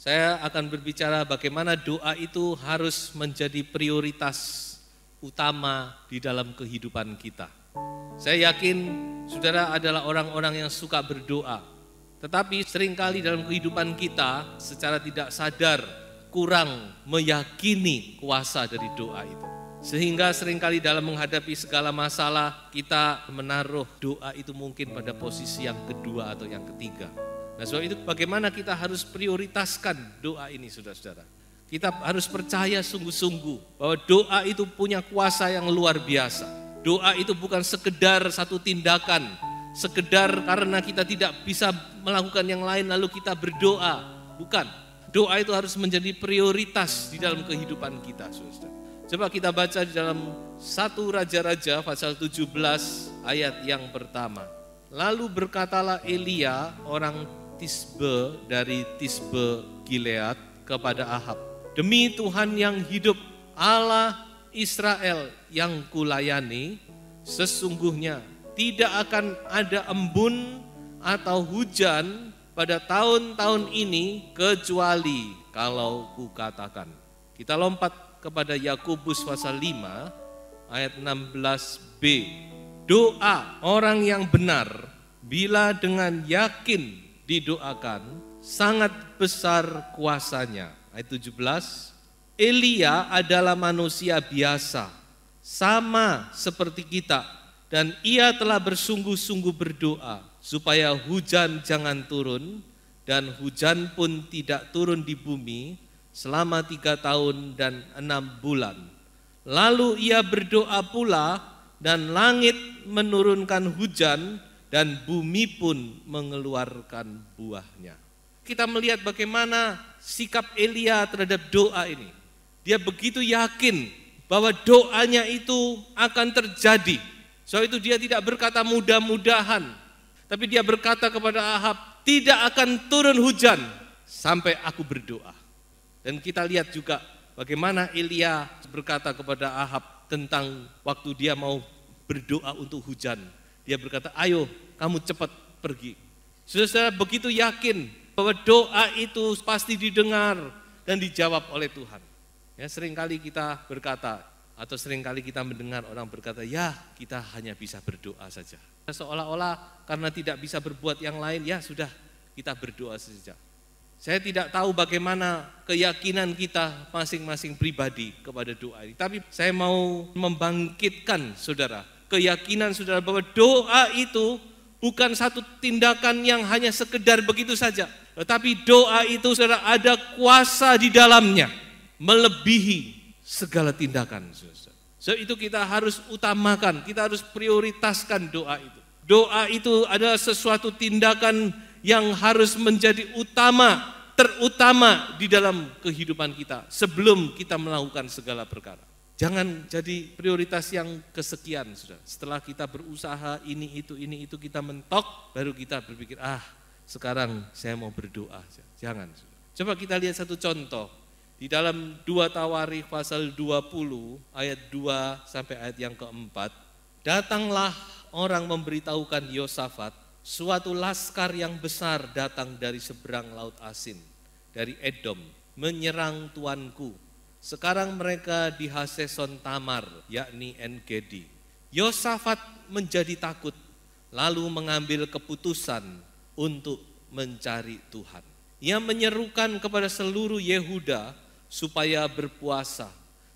Saya akan berbicara bagaimana doa itu harus menjadi prioritas utama di dalam kehidupan kita. Saya yakin saudara adalah orang-orang yang suka berdoa. Tetapi seringkali dalam kehidupan kita secara tidak sadar kurang meyakini kuasa dari doa itu. Sehingga seringkali dalam menghadapi segala masalah kita menaruh doa itu mungkin pada posisi yang kedua atau yang ketiga. Nah, sebab itu bagaimana kita harus prioritaskan doa ini, saudara-saudara. Kita harus percaya sungguh-sungguh bahwa doa itu punya kuasa yang luar biasa. Doa itu bukan sekedar satu tindakan, sekedar karena kita tidak bisa melakukan yang lain lalu kita berdoa. Bukan, doa itu harus menjadi prioritas di dalam kehidupan kita, saudara. Coba kita baca di dalam 1 Raja-Raja pasal 17 ayat yang pertama. Lalu berkatalah Elia orang Tisbe dari Tisbe Gilead kepada Ahab, demi Tuhan yang hidup, Allah Israel yang kulayani, sesungguhnya tidak akan ada embun atau hujan pada tahun-tahun ini kecuali kalau kukatakan. Kita lompat kepada Yakobus pasal 5 ayat 16b. Doa orang yang benar bila dengan yakin didoakan sangat besar kuasanya. Ayat 17, Elia adalah manusia biasa, sama seperti kita, dan ia telah bersungguh-sungguh berdoa supaya hujan jangan turun, dan hujan pun tidak turun di bumi selama 3 tahun dan 6 bulan. Lalu ia berdoa pula, dan langit menurunkan hujan, dan bumi pun mengeluarkan buahnya. Kita melihat bagaimana sikap Elia terhadap doa ini. Dia begitu yakin bahwa doanya itu akan terjadi. Soal itu dia tidak berkata mudah-mudahan, tapi dia berkata kepada Ahab, tidak akan turun hujan sampai aku berdoa. Dan kita lihat juga bagaimana Elia berkata kepada Ahab tentang waktu dia mau berdoa untuk hujan. Dia berkata, ayo kamu cepat pergi. Saudara begitu yakin bahwa doa itu pasti didengar dan dijawab oleh Tuhan. Ya, seringkali kita berkata atau seringkali kita mendengar orang berkata, ya kita hanya bisa berdoa saja. Seolah-olah karena tidak bisa berbuat yang lain, ya sudah kita berdoa saja. Saya tidak tahu bagaimana keyakinan kita masing-masing pribadi kepada doa ini. Tapi saya mau membangkitkan saudara, keyakinan saudara bahwa doa itu bukan satu tindakan yang hanya sekedar begitu saja. Tetapi doa itu saudara ada kuasa di dalamnya, melebihi segala tindakan. So itu kita harus utamakan, kita harus prioritaskan doa itu. Doa itu adalah sesuatu tindakan yang harus menjadi terutama di dalam kehidupan kita sebelum kita melakukan segala perkara. Jangan jadi prioritas yang kesekian, saudara. Setelah kita berusaha ini itu kita mentok, baru kita berpikir, sekarang saya mau berdoa. Jangan, saudara. Coba kita lihat satu contoh. Di dalam 2 Tawarikh pasal 20 ayat 2 sampai ayat yang keempat. Datanglah orang memberitahukan Yosafat, suatu laskar yang besar datang dari seberang laut Asin, dari Edom, menyerang tuanku. Sekarang mereka di Haseson Tamar, yakni En-Gedi. Yosafat menjadi takut, lalu mengambil keputusan untuk mencari Tuhan. Ia menyerukan kepada seluruh Yehuda supaya berpuasa,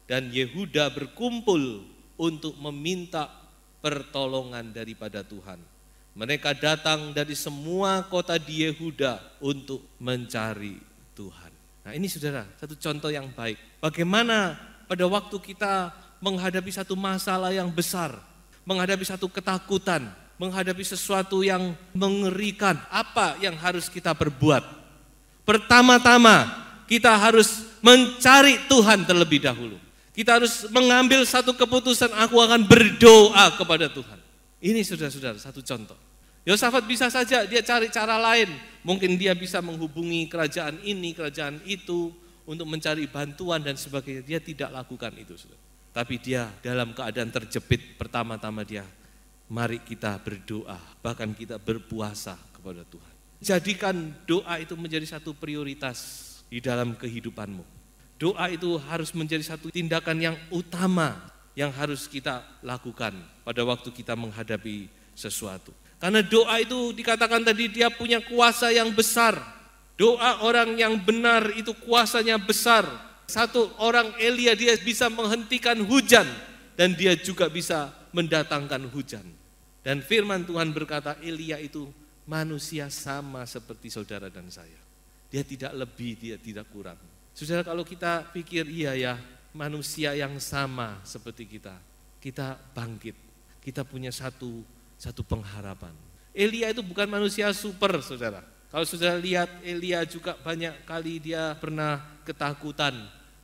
dan Yehuda berkumpul untuk meminta pertolongan daripada Tuhan. Mereka datang dari semua kota di Yehuda untuk mencari Tuhan. Nah ini saudara, satu contoh yang baik. Bagaimana pada waktu kita menghadapi satu masalah yang besar, menghadapi satu ketakutan, menghadapi sesuatu yang mengerikan, apa yang harus kita perbuat? Pertama-tama kita harus mencari Tuhan terlebih dahulu. Kita harus mengambil satu keputusan, aku akan berdoa kepada Tuhan. Ini saudara-saudara satu contoh. Yosafat bisa saja dia cari cara lain. Mungkin dia bisa menghubungi kerajaan ini, kerajaan itu untuk mencari bantuan dan sebagainya. Dia tidak lakukan itu, saudara. Tapi dia dalam keadaan terjepit, pertama-tama dia, mari kita berdoa, bahkan kita berpuasa kepada Tuhan. Jadikan doa itu menjadi satu prioritas di dalam kehidupanmu. Doa itu harus menjadi satu tindakan yang utama yang harus kita lakukan pada waktu kita menghadapi sesuatu. Karena doa itu dikatakan tadi dia punya kuasa yang besar. Doa orang yang benar itu kuasanya besar. Satu orang Elia dia bisa menghentikan hujan dan dia juga bisa mendatangkan hujan. Dan firman Tuhan berkata Elia itu manusia sama seperti saudara dan saya. Dia tidak lebih, dia tidak kurang. Saudara, kalau kita pikir iya ya, manusia yang sama seperti kita bangkit. Kita punya satu pengharapan. Elia itu bukan manusia super, saudara. Kalau saudara lihat Elia juga banyak kali dia pernah ketakutan.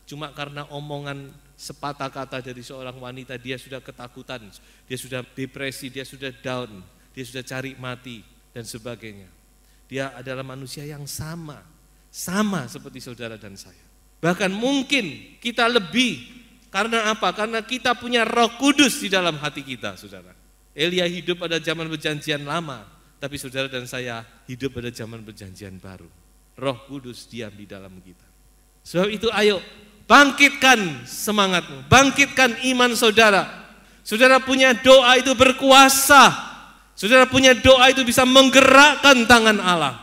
Cuma karena omongan sepatah kata dari seorang wanita dia sudah ketakutan. Dia sudah depresi, dia sudah down, dia sudah cari mati dan sebagainya. Dia adalah manusia yang sama seperti saudara dan saya. Bahkan mungkin kita lebih, karena apa? Karena kita punya Roh Kudus di dalam hati kita, saudara. Elia hidup pada zaman perjanjian lama, tapi saudara dan saya hidup pada zaman perjanjian baru. Roh Kudus diam di dalam kita. Sebab itu ayo, bangkitkan semangatmu, bangkitkan iman saudara. Saudara punya doa itu berkuasa. Saudara punya doa itu bisa menggerakkan tangan Allah.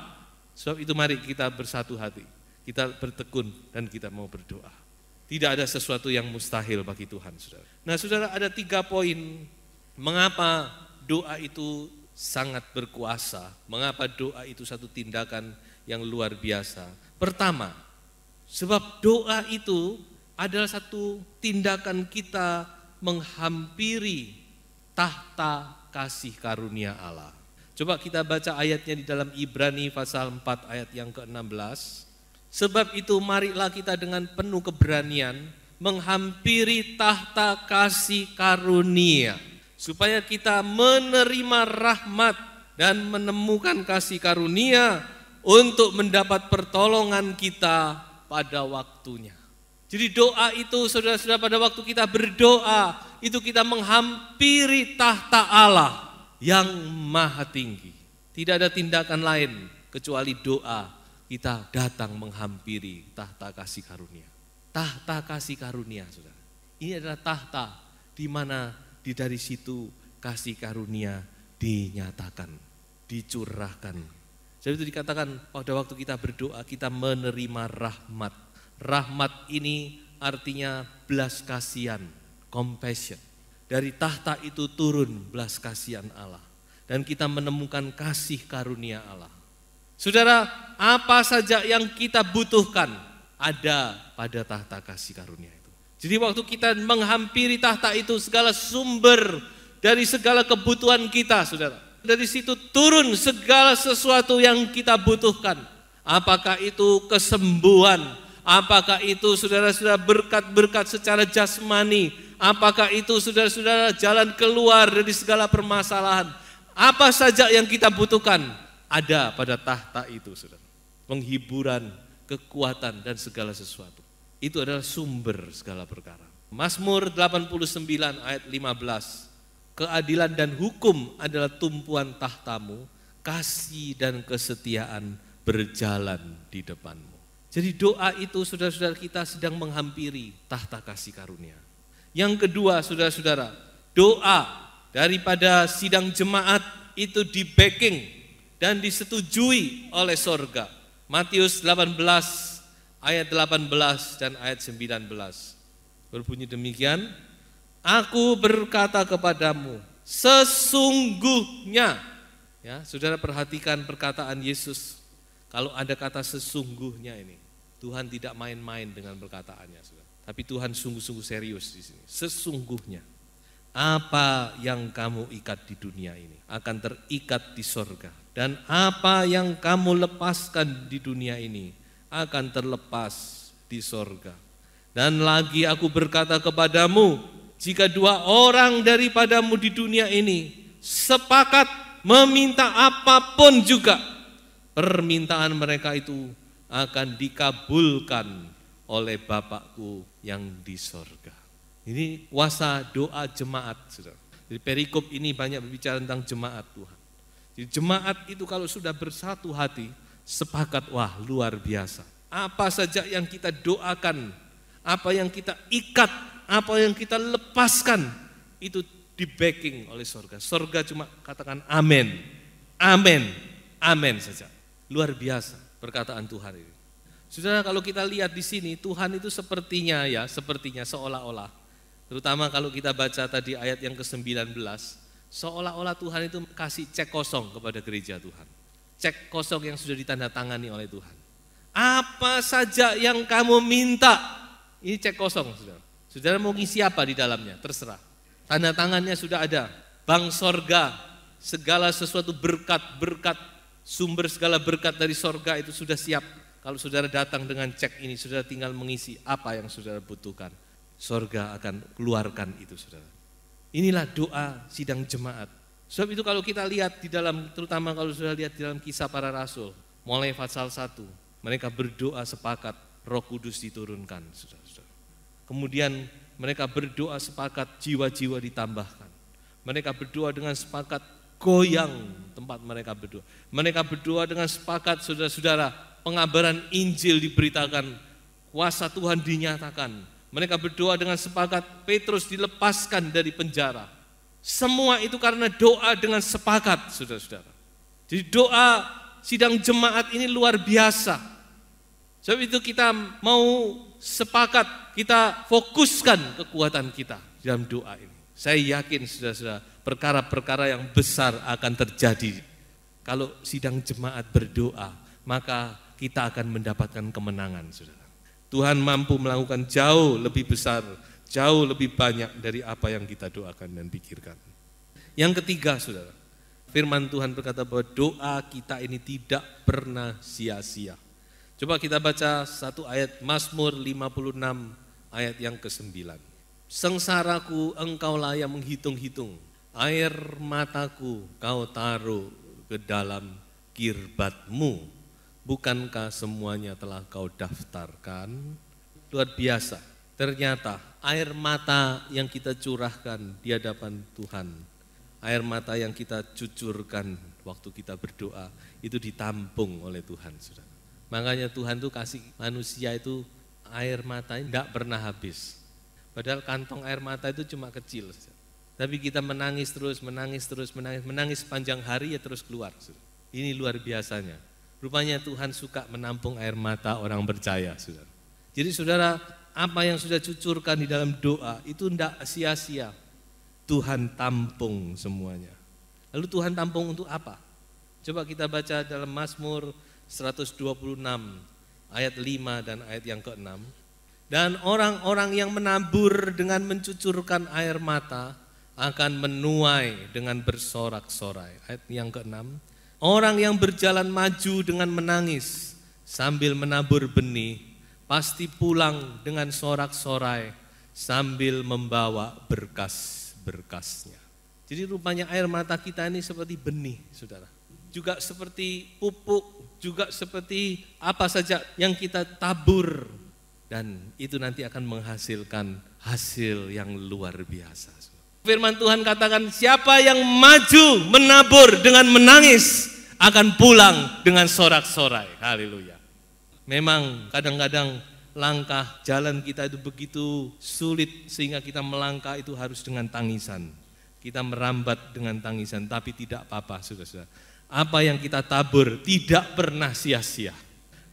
Sebab itu mari kita bersatu hati, kita bertekun dan kita mau berdoa. Tidak ada sesuatu yang mustahil bagi Tuhan, saudara. Nah, saudara, ada 3 poin mengapa doa itu sangat berkuasa, mengapa doa itu satu tindakan yang luar biasa. Pertama, sebab doa itu adalah satu tindakan kita menghampiri tahta kasih karunia Allah. Coba kita baca ayatnya di dalam Ibrani pasal 4 ayat yang ke-16. Sebab itu marilah kita dengan penuh keberanian menghampiri tahta kasih karunia, supaya kita menerima rahmat dan menemukan kasih karunia untuk mendapat pertolongan kita pada waktunya. Jadi doa itu saudara-saudara, pada waktu kita berdoa itu kita menghampiri tahta Allah yang maha tinggi. Tidak ada tindakan lain kecuali doa, kita datang menghampiri tahta kasih karunia. Tahta kasih karunia, saudara. Ini adalah tahta di mana dari situ kasih karunia dinyatakan, dicurahkan. Jadi itu dikatakan pada waktu kita berdoa kita menerima rahmat. Rahmat ini artinya belas kasihan, compassion. Dari tahta itu turun belas kasihan Allah. Dan kita menemukan kasih karunia Allah. Saudara, apa saja yang kita butuhkan ada pada tahta kasih karunia itu. Jadi waktu kita menghampiri tahta itu, segala sumber dari segala kebutuhan kita, saudara. Dari situ turun segala sesuatu yang kita butuhkan. Apakah itu kesembuhan, apakah itu saudara-saudara berkat-berkat secara jasmani, apakah itu saudara-saudara jalan keluar dari segala permasalahan. Apa saja yang kita butuhkan ada pada tahta itu, saudara. Penghiburan, kekuatan dan segala sesuatu. Itu adalah sumber segala perkara. Mazmur 89 ayat 15. Keadilan dan hukum adalah tumpuan tahtamu, kasih dan kesetiaan berjalan di depanmu. Jadi doa itu saudara-saudara kita sedang menghampiri tahta kasih karunia. Yang kedua, saudara-saudara, doa daripada sidang jemaat itu di-backing dan disetujui oleh sorga. Matius 18 ayat 18 dan ayat 19. Berbunyi demikian, aku berkata kepadamu, sesungguhnya. Ya, saudara perhatikan perkataan Yesus. Kalau ada kata sesungguhnya ini, Tuhan tidak main-main dengan perkataannya, saudara. Tapi Tuhan sungguh-sungguh serius di sini. Sesungguhnya, apa yang kamu ikat di dunia ini akan terikat di sorga. Dan apa yang kamu lepaskan di dunia ini akan terlepas di sorga. Dan lagi aku berkata kepadamu, jika 2 orang daripadamu di dunia ini sepakat meminta apapun juga, permintaan mereka itu akan dikabulkan oleh Bapakku yang di sorga. Ini kuasa doa jemaat, saudara. Jadi perikop ini banyak berbicara tentang jemaat Tuhan. Jadi jemaat itu kalau sudah bersatu hati, sepakat, wah luar biasa. Apa saja yang kita doakan, apa yang kita ikat, apa yang kita lepaskan, itu di backing oleh sorga. Sorga cuma katakan amin, amin, amin saja. Luar biasa perkataan Tuhan ini. Saudara, kalau kita lihat di sini, Tuhan itu sepertinya seolah-olah, terutama kalau kita baca tadi ayat yang ke-19, seolah-olah Tuhan itu kasih cek kosong kepada gereja Tuhan. Cek kosong yang sudah ditandatangani oleh Tuhan. Apa saja yang kamu minta, ini cek kosong, saudara. Saudara mau ngisi apa di dalamnya, terserah. Tanda tangannya sudah ada. Bank sorga, segala sesuatu berkat, sumber segala berkat dari sorga itu sudah siap. Kalau saudara datang dengan cek ini, saudara tinggal mengisi apa yang saudara butuhkan. Sorga akan keluarkan itu, saudara. Inilah doa sidang jemaat. Sebab itu kalau kita lihat di dalam, terutama kalau sudah lihat di dalam Kisah Para Rasul, mulai pasal 1, mereka berdoa sepakat Roh Kudus diturunkan, saudara-saudara. Kemudian mereka berdoa sepakat jiwa-jiwa ditambahkan. Mereka berdoa dengan sepakat goyang tempat mereka berdoa. Mereka berdoa dengan sepakat, saudara-saudara, pengabaran Injil diberitakan, kuasa Tuhan dinyatakan. Mereka berdoa dengan sepakat Petrus dilepaskan dari penjara. Semua itu karena doa dengan sepakat, saudara-saudara. Jadi doa sidang jemaat ini luar biasa. Sebab itu kita mau sepakat, kita fokuskan kekuatan kita dalam doa ini. Saya yakin, saudara-saudara, perkara-perkara yang besar akan terjadi. Kalau sidang jemaat berdoa, maka kita akan mendapatkan kemenangan, saudara. Tuhan mampu melakukan jauh lebih besar, jauh lebih banyak dari apa yang kita doakan dan pikirkan. Yang ketiga, saudara, firman Tuhan berkata bahwa doa kita ini tidak pernah sia-sia. Coba kita baca satu ayat Mazmur 56 ayat yang ke-9. Sengsaraku engkaulah yang menghitung-hitung, air mataku kau taruh ke dalam kirbatmu. Bukankah semuanya telah kau daftarkan? Luar biasa. Ternyata air mata yang kita curahkan di hadapan Tuhan, air mata yang kita cucurkan waktu kita berdoa, itu ditampung oleh Tuhan, saudara. Makanya Tuhan tuh kasih manusia itu air mata tidak pernah habis. Padahal kantong air mata itu cuma kecil, saudara. Tapi kita menangis sepanjang hari ya terus keluar, saudara. Ini luar biasanya. Rupanya Tuhan suka menampung air mata orang percaya, saudara. Jadi saudara, apa yang sudah cucurkan di dalam doa itu tidak sia-sia. Tuhan tampung semuanya. Lalu Tuhan tampung untuk apa? Coba kita baca dalam Mazmur 126 ayat 5 dan ayat yang ke-6. Dan orang-orang yang menabur dengan mencucurkan air mata akan menuai dengan bersorak-sorai. Ayat yang ke-6. Orang yang berjalan maju dengan menangis sambil menabur benih pasti pulang dengan sorak-sorai sambil membawa berkas-berkasnya. Jadi rupanya air mata kita ini seperti benih, saudara. Juga seperti pupuk, juga seperti apa saja yang kita tabur. Dan itu nanti akan menghasilkan hasil yang luar biasa. Firman Tuhan katakan, siapa yang maju menabur dengan menangis akan pulang dengan sorak-sorai. Haleluya. Memang kadang-kadang langkah jalan kita itu begitu sulit sehingga kita melangkah itu harus dengan tangisan. Kita merambat dengan tangisan, tapi tidak apa-apa, saudara-saudara. Apa yang kita tabur tidak pernah sia-sia.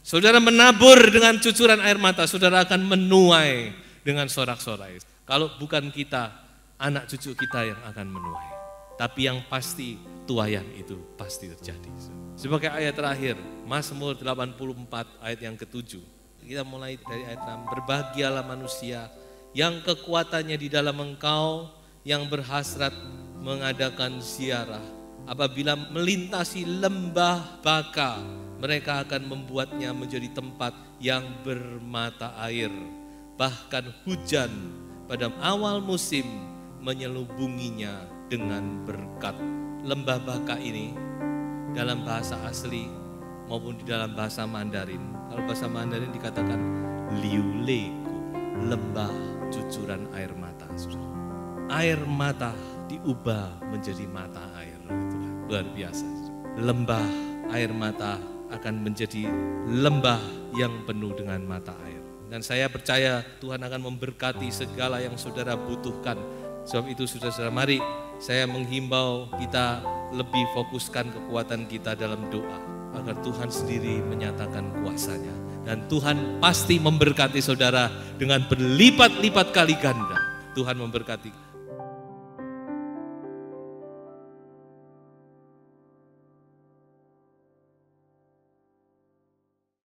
Saudara menabur dengan cucuran air mata, saudara akan menuai dengan sorak-sorai. Kalau bukan kita, anak cucu kita yang akan menuai. Tapi yang pasti tuaian itu pasti terjadi. Sebagai ayat terakhir, Mazmur 84 ayat yang ke-7. Kita mulai dari ayat 6. Berbahagialah manusia yang kekuatannya di dalam Engkau, yang berhasrat mengadakan ziarah apabila melintasi lembah Baka, mereka akan membuatnya menjadi tempat yang bermata air. Bahkan hujan pada awal musim menyelubunginya dengan berkat. Lembah Baka ini dalam bahasa asli maupun di dalam bahasa Mandarin, kalau bahasa Mandarin dikatakan Liu Leiku, lembah cucuran air mata. Air mata diubah menjadi mata air. Luar biasa. Lembah air mata akan menjadi lembah yang penuh dengan mata air. Dan saya percaya Tuhan akan memberkati segala yang saudara butuhkan. Sebab itu saudara-saudara, mari saya menghimbau kita lebih fokuskan kekuatan kita dalam doa, agar Tuhan sendiri menyatakan kuasa-Nya. Dan Tuhan pasti memberkati saudara dengan berlipat-lipat kali ganda. Tuhan memberkati.